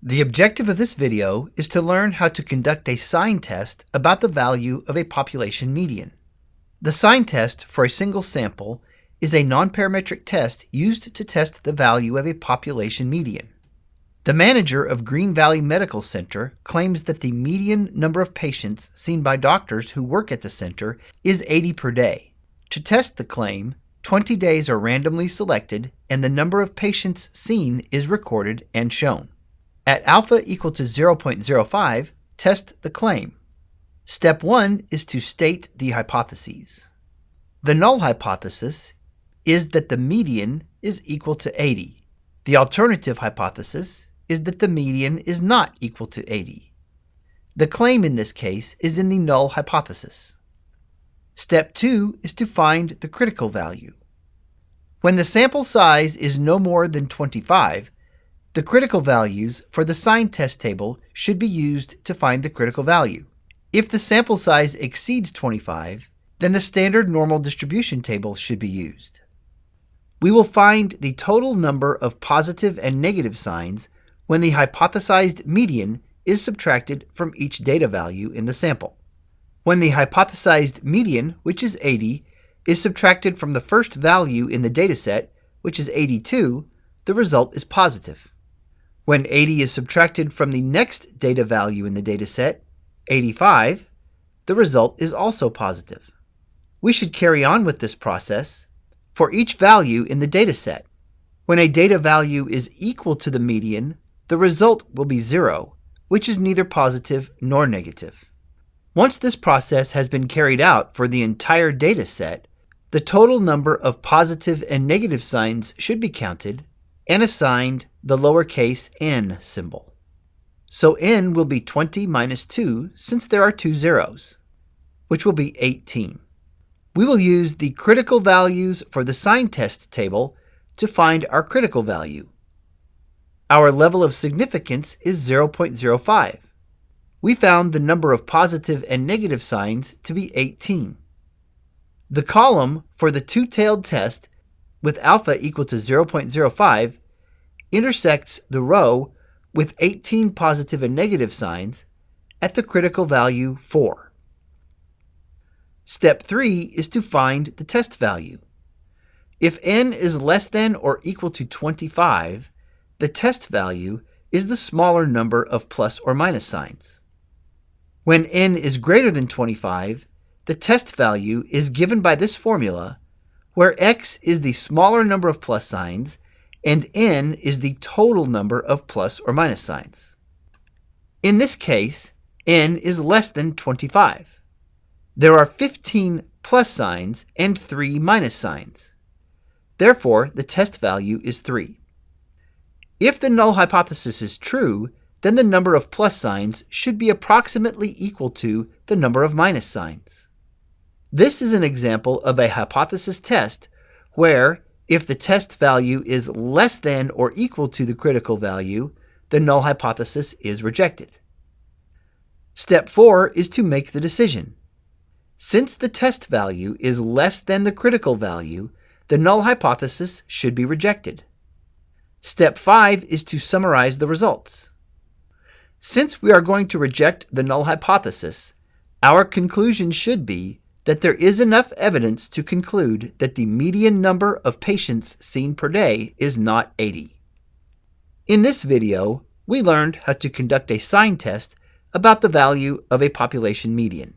The objective of this video is to learn how to conduct a sign test about the value of a population median. The sign test for a single sample is a nonparametric test used to test the value of a population median. The manager of Green Valley Medical Center claims that the median number of patients seen by doctors who work at the center is 80 per day. To test the claim, 20 days are randomly selected and the number of patients seen is recorded and shown. At alpha equal to 0.05, test the claim. Step 1 is to state the hypotheses. The null hypothesis is that the median is equal to 80. The alternative hypothesis is that the median is not equal to 80. The claim in this case is in the null hypothesis. Step 2 is to find the critical value. When the sample size is no more than 25, the critical values for the sign test table should be used to find the critical value. If the sample size exceeds 25, then the standard normal distribution table should be used. We will find the total number of positive and negative signs when the hypothesized median is subtracted from each data value in the sample. When the hypothesized median, which is 80, is subtracted from the first value in the dataset, which is 82, the result is positive. When 80 is subtracted from the next data value in the dataset, 85, the result is also positive. We should carry on with this process for each value in the dataset. When a data value is equal to the median, the result will be 0, which is neither positive nor negative. Once this process has been carried out for the entire dataset, the total number of positive and negative signs should be counted and assigned the lowercase n symbol. So n will be 20 minus 2 since there are two zeros, which will be 18. We will use the critical values for the sign test table to find our critical value. Our level of significance is 0.05. We found the number of positive and negative signs to be 18. The column for the two-tailed test with alpha equal to 0.05 intersects the row with 18 positive and negative signs at the critical value 4. Step 3 is to find the test value. If n is less than or equal to 25, the test value is the smaller number of plus or minus signs. When n is greater than 25, the test value is given by this formula, where x is the smaller number of plus signs and n is the total number of plus or minus signs. In this case, n is less than 25. There are 15 plus signs and 3 minus signs. Therefore, the test value is 3. If the null hypothesis is true, then the number of plus signs should be approximately equal to the number of minus signs. This is an example of a hypothesis test where, if the test value is less than or equal to the critical value, the null hypothesis is rejected. Step 4 is to make the decision. Since the test value is less than the critical value, the null hypothesis should be rejected. Step 5 is to summarize the results. Since we are going to reject the null hypothesis, our conclusion should be that there is enough evidence to conclude that the median number of patients seen per day is not 80. In this video, we learned how to conduct a sign test about the value of a population median.